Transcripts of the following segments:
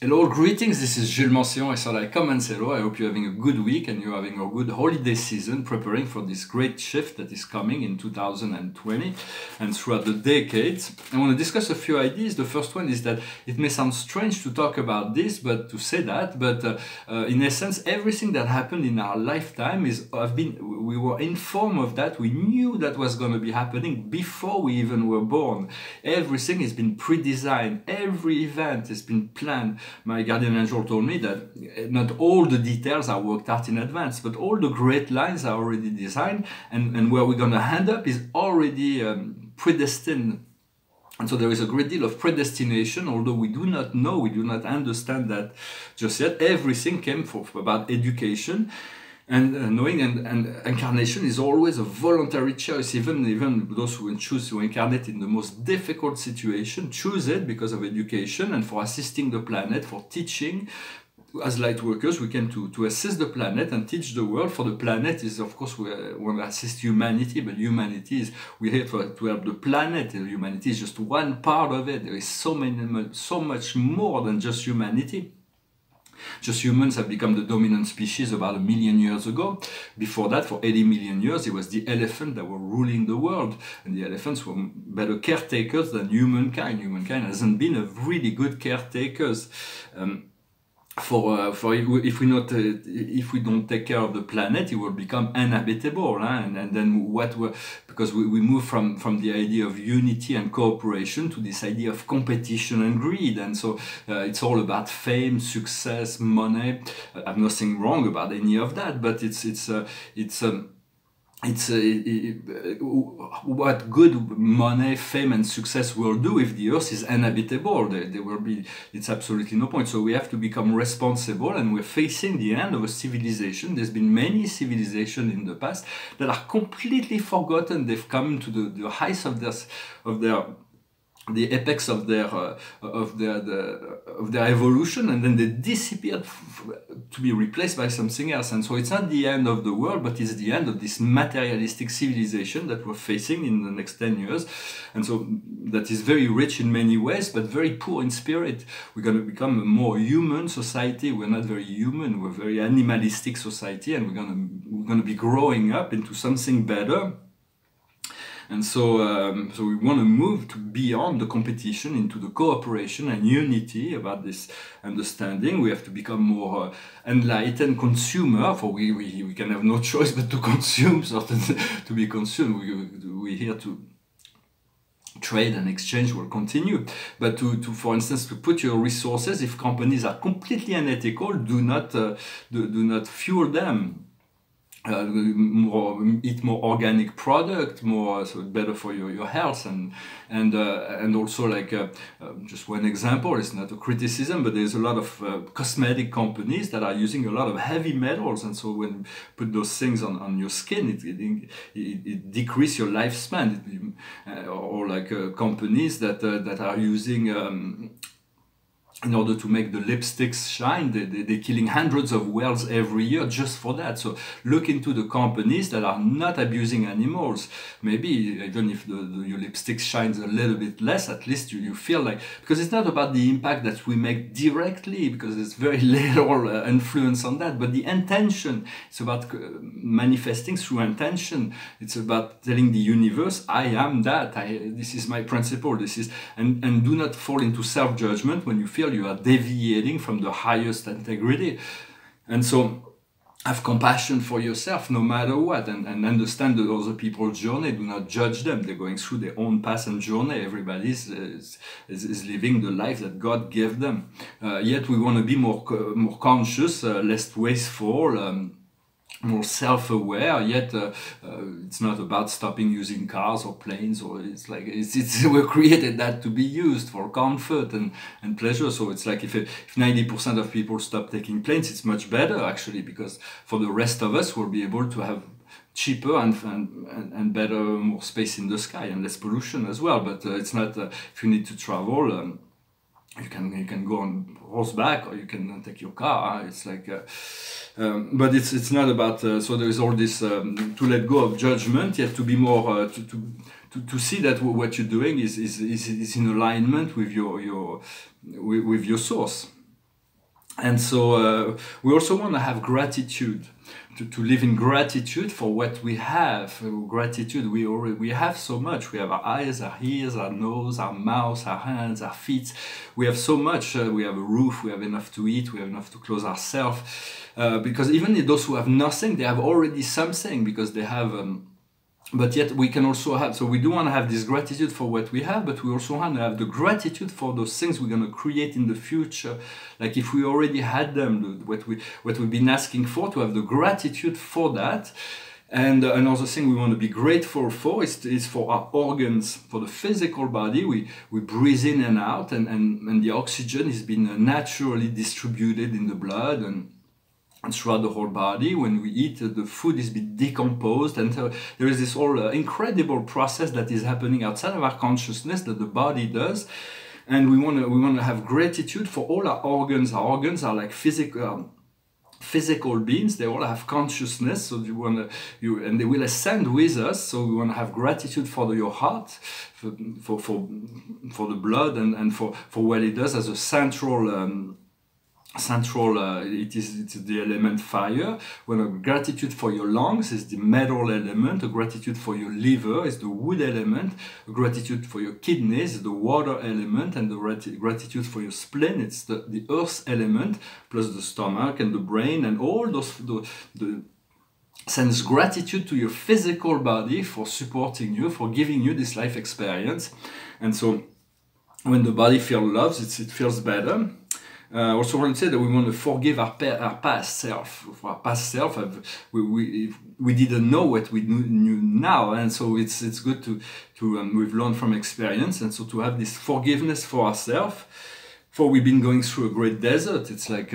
Hello, greetings, this is Gillesmansillon. I thought I'd come and say hello. I hope you're having a good week and you're having a good holiday season, preparing for this great shift that is coming in 2020 and throughout the decades. I want to discuss a few ideas. The first one is that it may sound strange to talk about this, but to say that, but in essence, everything that happened in our lifetime we were informed of that. We knew that was going to be happening before we even were born. Everything has been pre-designed. Every event has been planned. My guardian angel told me that not all the details are worked out in advance, but all the great lines are already designed, and where we're going to end up is already predestined. And so there is a great deal of predestination, although we do not know, we do not understand that just yet. Everything came about education. And knowing and incarnation is always a voluntary choice. Even those who choose to incarnate in the most difficult situation choose it because of education and for assisting the planet, for teaching. As light workers, we can to assist the planet and teach the world. For the planet is, of course, we want to assist humanity, but humanity is, we're here to help the planet. And humanity is just one part of it. There is so much more than just humanity. Just humans have become the dominant species about 1 million years ago. Before that, for 80 million years, it was the elephant that were ruling the world. And the elephants were better caretakers than humankind. Humankind hasn't been a really good caretakers. If we don't take care of the planet, it will become uninhabitable, and then because we move from the idea of unity and cooperation to this idea of competition and greed, and so it's all about fame, success, money. I have nothing wrong about any of that, but what good money, fame, and success will do if the earth is uninhabitable. There will be, it's absolutely no point. So we have to become responsible, and we're facing the end of a civilization. There's been many civilizations in the past that are completely forgotten. They've come to the heights of the apex of their evolution, and then they disappeared to be replaced by something else. And so it's not the end of the world, but it's the end of this materialistic civilization that we're facing in the next 10 years. And so that is very rich in many ways, but very poor in spirit. We're going to become a more human society. We're not very human. We're a very animalistic society, and we're going to be growing up into something better. And so we want to move to beyond the competition into the cooperation and unity about this understanding. We have to become more enlightened consumer, for we can have no choice but to consume, to be consumed. We're here to trade and exchange will continue, but for instance, to put your resources, if companies are completely unethical, do not fuel them. Eat more organic product, so better for your health, and also, like just one example, it's not a criticism, but there's a lot of cosmetic companies that are using a lot of heavy metals, and so when you put those things on your skin, it decreases your lifespan. Or like companies that are using in order to make the lipsticks shine, they're killing hundreds of whales every year just for that. So look into the companies that are not abusing animals. Maybe even if your lipstick shines a little bit less, at least you feel like, because it's not about the impact that we make directly, because there's very little influence on that, but the intention. It's about manifesting through intention. It's about telling the universe, I am that. This is my principle. And do not fall into self-judgment when you feel you are deviating from the highest integrity. And so have compassion for yourself no matter what, and understand the other people's journey. Do not judge them. They're going through their own path and journey. Everybody is living the life that God gave them. Yet we want to be more conscious, less wasteful, more self-aware. Yet it's not about stopping using cars or planes, or we created that to be used for comfort and pleasure. So it's like if 90% of people stop taking planes, it's much better actually, because for the rest of us, we'll be able to have cheaper and better, more space in the sky and less pollution as well. But it's not if you need to travel, you can go on horseback, or you can take your car. It's like, but it's not about. So there is all this to let go of judgment, yet to be more to see that what you're doing is in alignment with your source. And so we also want to have gratitude, to live in gratitude for what we have. Gratitude, we have so much. We have our eyes, our ears, our nose, our mouth, our hands, our feet. We have so much. We have a roof, we have enough to eat, we have enough to clothe ourselves. Because even those who have nothing, they have already something, because they have... but yet we can also have, so we do want to have this gratitude for what we have, but we also want to have the gratitude for those things we're going to create in the future. Like if we already had them, what we've been asking for, to have the gratitude for that. And another thing we want to be grateful for is for our organs, for the physical body. We breathe in and out, and the oxygen is being naturally distributed in the blood and throughout the whole body. When we eat, the food is being decomposed, and there is this whole incredible process that is happening outside of our consciousness that the body does. And we want to have gratitude for all our organs. Our organs are like physical beings. They all have consciousness, so and they will ascend with us. So we want to have gratitude for your heart, for the blood, and for what it does as a central. It's the element fire. When a gratitude for your lungs is the metal element, a gratitude for your liver is the wood element, a gratitude for your kidneys is the water element, and the gratitude for your spleen, it's the earth element, plus the stomach and the brain, and all those sends gratitude to your physical body for supporting you, for giving you this life experience. And so when the body feels love, it feels better. Also want to say that we want to forgive our past self. For our past self, we didn't know what we knew now, and so it's good to we've learned from experience, and so to have this forgiveness for ourselves. For we've been going through a great desert. It's like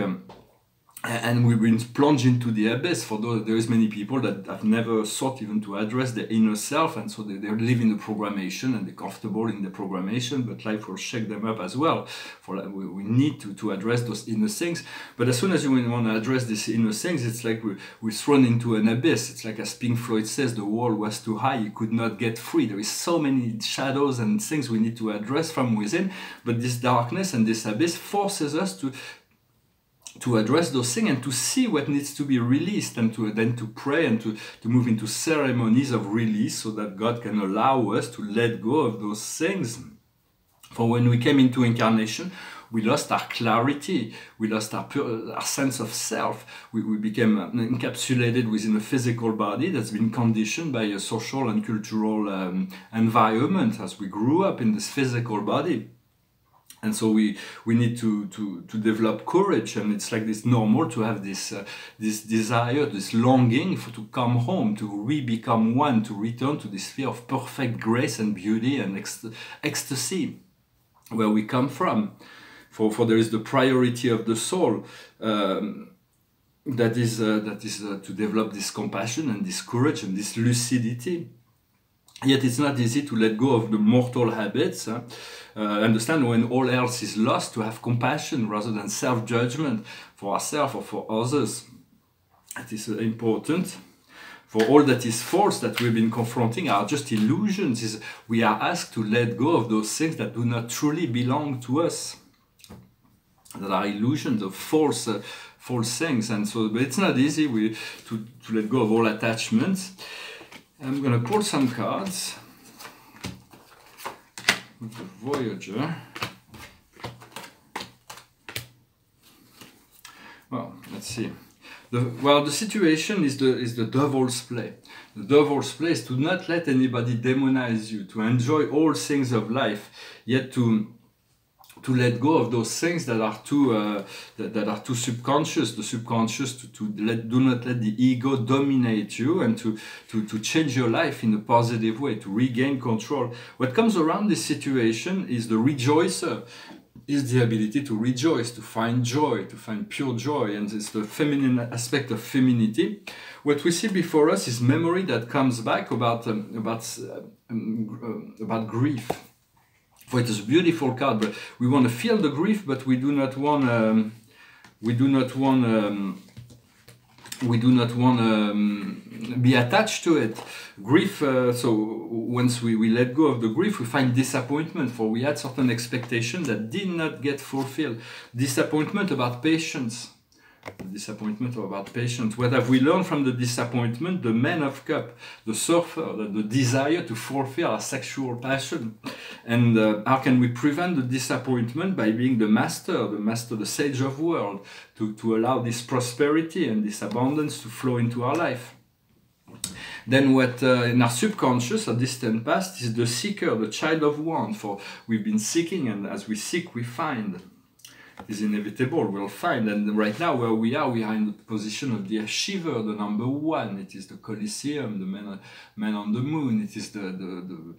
and we've been plunged into the abyss. For those, there is many people that have never thought even to address their inner self, and so they live in the programmation and they're comfortable in the programmation, but life will shake them up as well. For we need to address those inner things. But as soon as you want to address these inner things, it's like we're thrown into an abyss. It's like, as Pink Floyd says, the wall was too high, you could not get free. There is so many shadows and things we need to address from within, but this darkness and this abyss forces us to address those things and to see what needs to be released, and then to pray and to move into ceremonies of release, so that God can allow us to let go of those things. For when we came into incarnation, we lost our clarity, we lost our sense of self. We became encapsulated within a physical body that's been conditioned by a social and cultural environment as we grew up in this physical body. And so we need to develop courage, and it's like this normal to have this desire, this longing to come home, to re-become one, to return to this sphere of perfect grace and beauty and ecstasy, where we come from. For there is the priority of the soul, that is to develop this compassion and this courage and this lucidity. Yet it's not easy to let go of the mortal habits. Understand when all else is lost, to have compassion rather than self-judgment for ourselves or for others. It is important. For all that is false that we've been confronting are just illusions. We are asked to let go of those things that do not truly belong to us, that are illusions of false things. And so, but it's not easy to let go of all attachments. I'm going to pull some cards with the Voyager. Well, let's see. The situation is the devil's play. The devil's play is to not let anybody demonize you, to enjoy all things of life, yet to let go of those things that are too subconscious. The subconscious do not let the ego dominate you, and to change your life in a positive way, to regain control. What comes around this situation is the rejoicer, is the ability to rejoice, to find joy, to find pure joy, and it's the feminine aspect of femininity. What we see before us is memory that comes back about grief. For it is a beautiful card, but we want to feel the grief, but we do not want we do not want to be attached to it. Grief, so once we let go of the grief, we find disappointment, for we had certain expectations that did not get fulfilled. Disappointment about patience. Disappointment about patience. What have we learned from the disappointment? The man of cup, the surfer, the desire to fulfill our sexual passion. And how can we prevent the disappointment? By being the master, the sage of world, to allow this prosperity and this abundance to flow into our life. Then what in our subconscious, our distant past, is the seeker, the child of want. For we've been seeking, and as we seek, we find. Is inevitable, we'll find. And right now where we are in the position of the achiever, the number one. It is the Colosseum, the man on the moon. It is the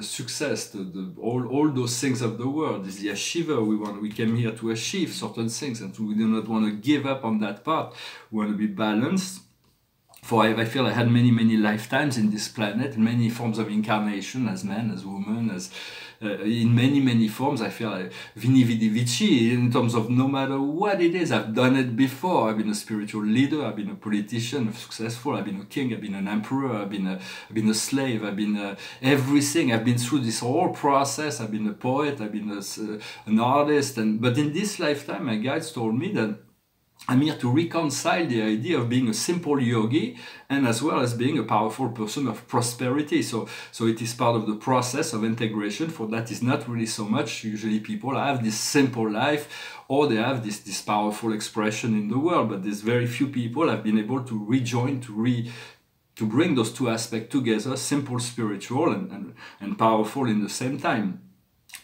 success, all those things of the world. Is the achiever. We came here to achieve certain things, and we do not want to give up on that part. We want to be balanced. For I feel I had many lifetimes in this planet, many forms of incarnation, as man, as woman, as in many forms. I feel like Vini Vidi Vici, in terms of no matter what it is, I've done it before. I've been a spiritual leader, I've been a politician, successful, I've been a king, I've been an emperor, I've been a slave, I've been everything. I've been through this whole process. I've been a poet, I've been an artist, but in this lifetime, my guides told me that I'm here to reconcile the idea of being a simple yogi and as well as being a powerful person of prosperity. So it is part of the process of integration. For that is not really so much. Usually people have this simple life, or they have this powerful expression in the world, but there's very few people have been able to rejoin, to bring those two aspects together, simple spiritual and powerful in the same time.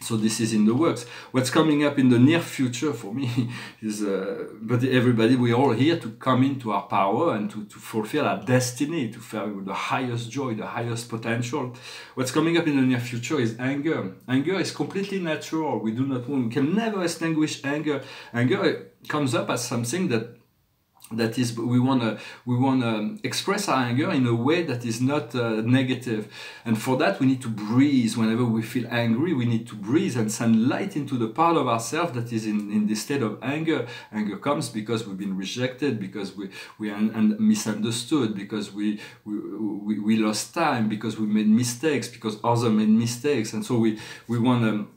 So this is in the works. What's coming up in the near future for me is, but everybody, we're all here to come into our power and to fulfill our destiny, to fulfill the highest joy, the highest potential. What's coming up in the near future is anger. Anger is completely natural. We can never extinguish anger. Anger comes up as something that is, we want to express our anger in a way that is not negative, and for that we need to breathe. Whenever we feel angry, we need to breathe and send light into the part of ourselves that is in this state of anger. Anger comes because we've been rejected, because we are misunderstood, because we lost time, because we made mistakes, because others made mistakes, and so we want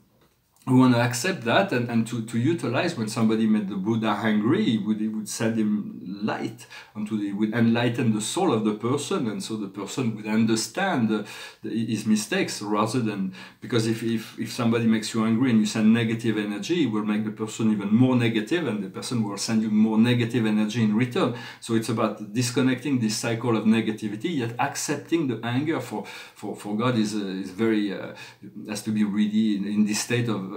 to accept that and to utilize. When somebody made the Buddha angry, he would send him light, would enlighten the soul of the person, and so the person would understand his mistakes, rather than, because if somebody makes you angry and you send negative energy, it will make the person even more negative, and the person will send you more negative energy in return. So it's about disconnecting this cycle of negativity, yet accepting the anger. For God is very has to be really in this state of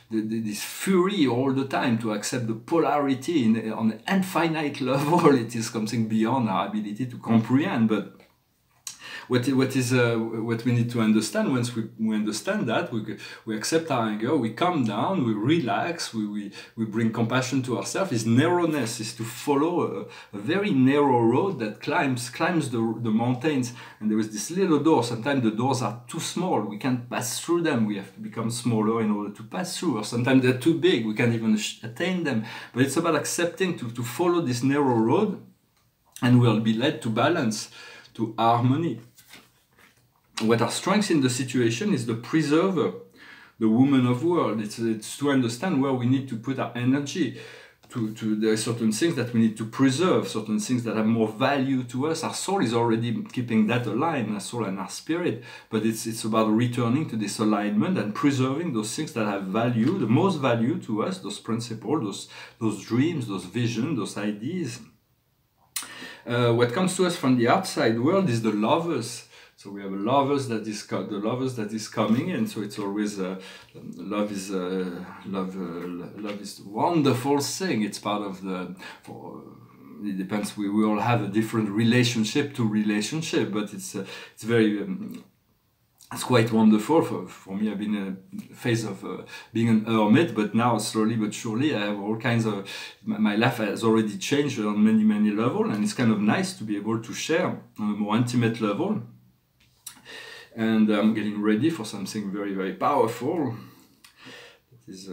this fury all the time, to accept the polarity on an infinite level. It is something beyond our ability to comprehend. But what we need to understand, once we understand that, we accept our anger, we calm down, we relax, we bring compassion to ourselves. Is narrowness, is to follow a very narrow road that climbs the mountains, and there is this little door. Sometimes the doors are too small, we can't pass through them, we have to become smaller in order to pass through, or sometimes they're too big, we can't even attain them. But it's about accepting to follow this narrow road, and we'll be led to balance, to harmony. What our strength in the situation is the preserver, the woman of world. It's to understand where we need to put our energy. There are certain things that we need to preserve, certain things that have more value to us. Our soul is already keeping that aligned, our soul and our spirit, but it's about returning to this alignment and preserving those things that have value, the most value to us, those principles, those dreams, those visions, those ideas. What comes to us from the outside world is the lovers. So we have a lovers that is coming, and so it's always love is a wonderful thing. It's part of it depends. We all have a different relationship to relationship, but it's very. It's quite wonderful. For me, I've been in a phase of being an hermit, but now slowly but surely I have all kinds of... My life has already changed on many levels, and it's kind of nice to be able to share on a more intimate level. And I'm getting ready for something very powerful that is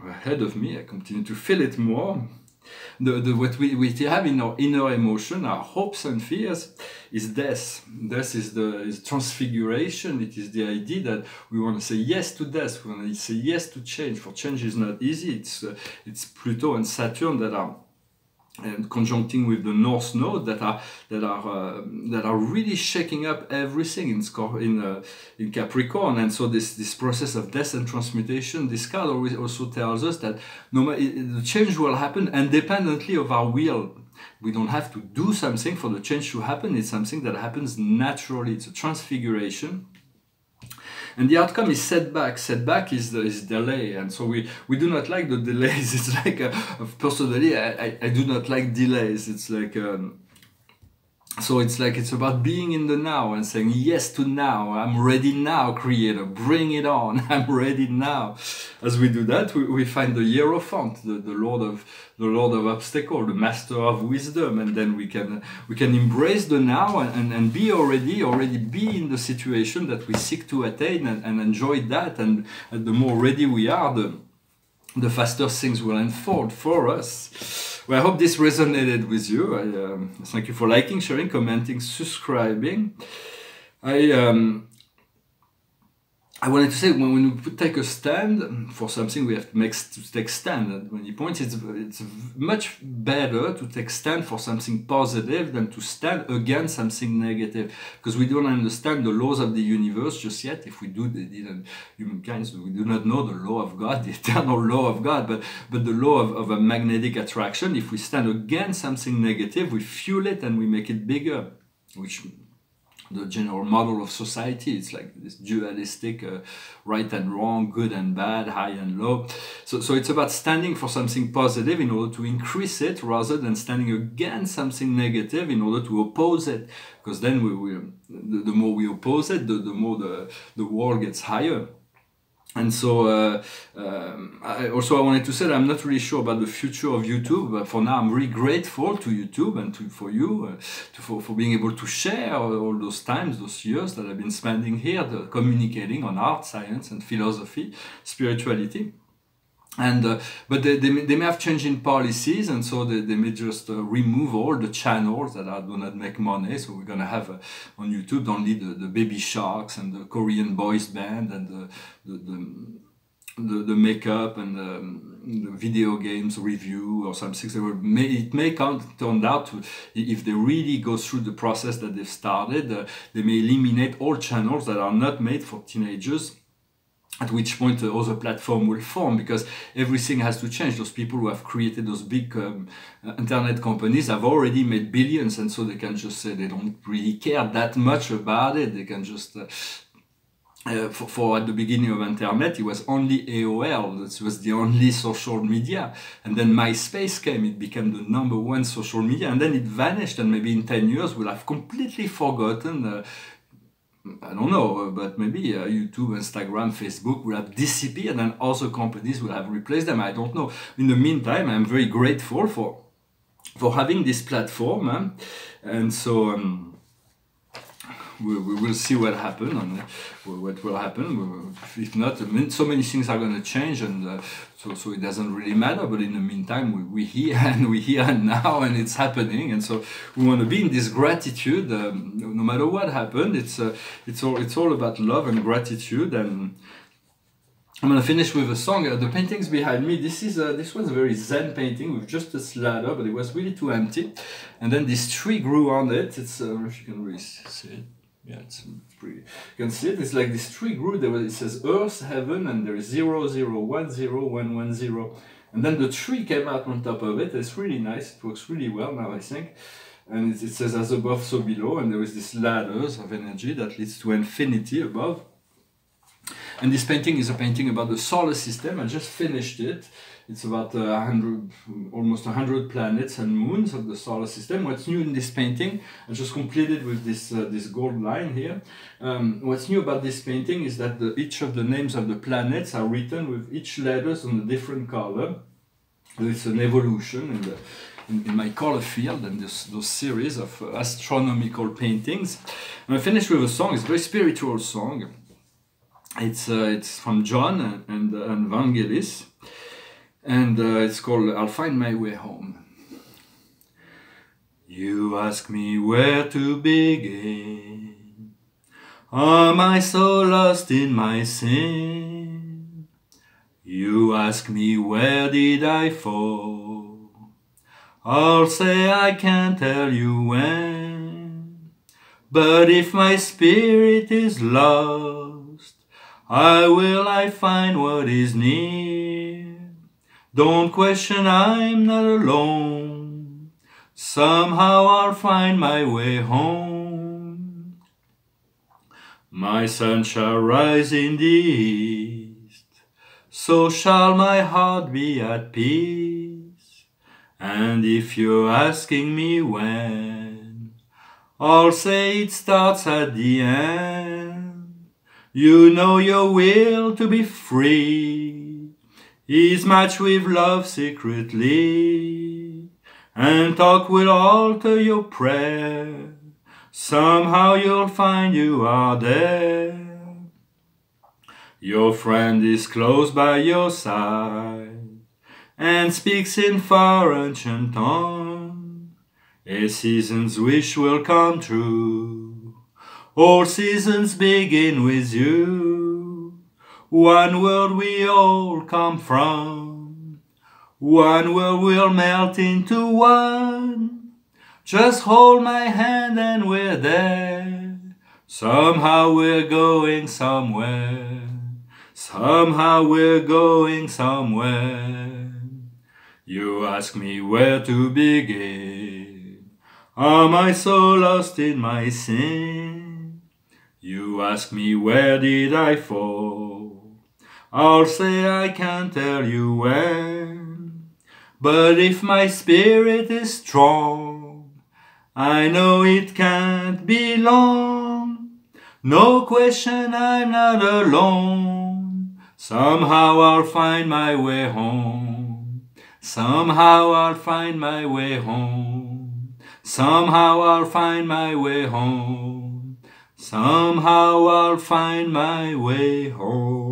ahead of me. I continue to feel it more. What we have in our inner emotion, our hopes and fears, is death. Death is transfiguration. It is the idea that we want to say yes to death. We want to say yes to change. For change is not easy. It's Pluto and Saturn that are and conjuncting with the North Node that are really shaking up everything in Capricorn. And so this process of death and transmutation, this card always also tells us that the change will happen independently of our will. We don't have to do something for the change to happen. It's something that happens naturally. It's a transfiguration. And the outcome is setback. Setback is delay, and so we do not like the delays. It's like personally, I do not like delays. It's like so it's about being in the now and saying yes to now. I'm ready now, Creator. Bring it on. I'm ready now. As we do that, we find the Hierophant, the Lord of obstacle, the Master of wisdom, and then we can embrace the now and be already be in the situation that we seek to attain and enjoy that. And the more ready we are, the faster things will unfold for us. Well, I hope this resonated with you. Thank you for liking, sharing, commenting, subscribing. I wanted to say, when we take a stand for something, we have to take stand. At many points, it's much better to take stand for something positive than to stand against something negative, because we don't understand the laws of the universe just yet. If we do, humankind, we do not know the law of God, the eternal law of God, but the law of a magnetic attraction. If we stand against something negative, we fuel it and we make it bigger, which the general model of society. It's like this dualistic right and wrong, good and bad, high and low. So it's about standing for something positive in order to increase it, rather than standing against something negative in order to oppose it. Because then the more we oppose it, the more the wall gets higher. And so I wanted to say that I'm not really sure about the future of YouTube, but for now I'm really grateful to YouTube and for you for being able to share all those times, those years that I've been spending here, communicating on art, science and philosophy, spirituality. And but they may have changed in policies, and so they may just remove all the channels that do not make money. So we're gonna have on YouTube only the Baby Sharks and the Korean boys band and the makeup and the video games review or something. So it may turn out to, if they really go through the process that they've started, they may eliminate all channels that are not made for teenagers. At which point other platform will form, because everything has to change. Those people who have created those big internet companies have already made billions, and so they can just say they don't really care that much about it. They can just for at the beginning of internet, it was only AOL. That was the only social media, and then MySpace came. It became the #1 social media, and then it vanished. And maybe in 10 years we'll have completely forgotten. I don't know, but maybe YouTube, Instagram, Facebook will have disappeared and other companies will have replaced them. I don't know. In the meantime, I'm very grateful for having this platform, and so we will see what happens and what will happen. If not, so many things are going to change, and so it doesn't really matter. But in the meantime, we're here and now, and it's happening. And so we want to be in this gratitude, no matter what happened. It's all about love and gratitude. And I'm gonna finish with a song. The paintings behind me. This was a very Zen painting with just a ladder, but it was really too empty. And then this tree grew on it. It's I don't know if you can really see it. Yeah, it's pretty. You can see it. It's like this tree grew. It says Earth, Heaven, and there is 0, 0, 1, 0, 1, 1, 0. And then the tree came out on top of it. It's really nice. It works really well now, I think. And it says as above, so below. And there is this ladders of energy that leads to infinity above. And this painting is a painting about the solar system. I just finished it. It's about almost 100 planets and moons of the solar system. What's new in this painting, I just completed with this gold line here. What's new about this painting is that each of the names of the planets are written with each letters on a different color. It's an evolution in my color field and those series of astronomical paintings. And I finished with a song. It's a very spiritual song. It's from John and Vangelis. And it's called I'll Find My Way Home. You ask me where to begin. Am I so lost in my sin? You ask me where did I fall? I'll say I can't tell you when. But if my spirit is lost, I find what is near. Don't question, I'm not alone. Somehow I'll find my way home. My sun shall rise in the east, so shall my heart be at peace. And if you're asking me when, I'll say it starts at the end. You know your will to be free is matched with love secretly, and talk will alter your prayer. Somehow you'll find you are there. Your friend is close by your side and speaks in far ancient tongue. A season's wish will come true. All seasons begin with you. One world we all come from. One world will melt into one. Just hold my hand and we're there. Somehow we're going somewhere. Somehow we're going somewhere. You ask me where to begin. Am I so lost in my sin? You ask me where did I fall? I'll say I can't tell you when. But if my spirit is strong, I know it can't be long. No question, I'm not alone. Somehow I'll find my way home. Somehow I'll find my way home. Somehow I'll find my way home. Somehow I'll find my way home.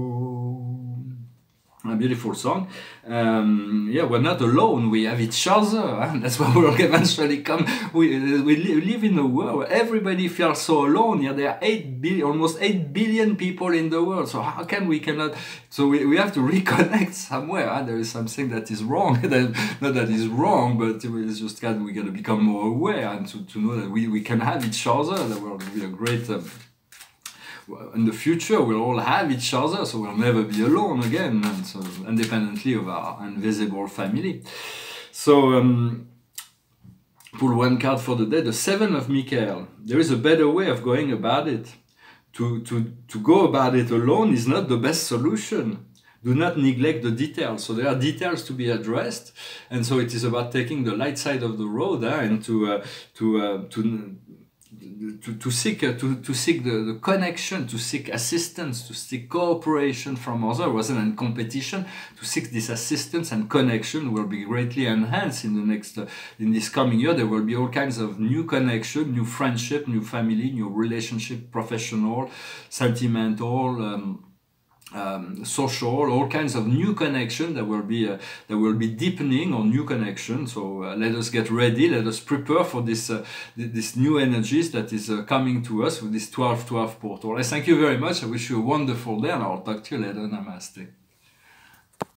A beautiful song. Yeah, we're not alone. We have each other. And that's where we'll eventually come. We live in a world where everybody feels so alone. Yeah, there are almost 8 billion people in the world. So how can we cannot? So we have to reconnect somewhere. There is something that is wrong. Not that is wrong, but it's just that we gotta become more aware and to know that we can have each other. The world will be a great. In the future, we'll all have each other, so we'll never be alone again, and so independently of our invisible family. So, pull one card for the day, the 7 of Michael. There is a better way of going about it. To go about it alone is not the best solution. Do not neglect the details. So there are details to be addressed, and so it is about taking the light side of the road and to seek the connection, to seek assistance, to seek cooperation from others rather than competition. To seek this assistance and connection will be greatly enhanced in the next in this coming year. There will be all kinds of new connection, new friendship, new family, new relationship, professional, sentimental, social, all kinds of new connection that will be deepening on new connection. So let us get ready. Let us prepare for this new energies that is coming to us with this 12-12 portal. I thank you very much. I wish you a wonderful day, and I'll talk to you later. Namaste.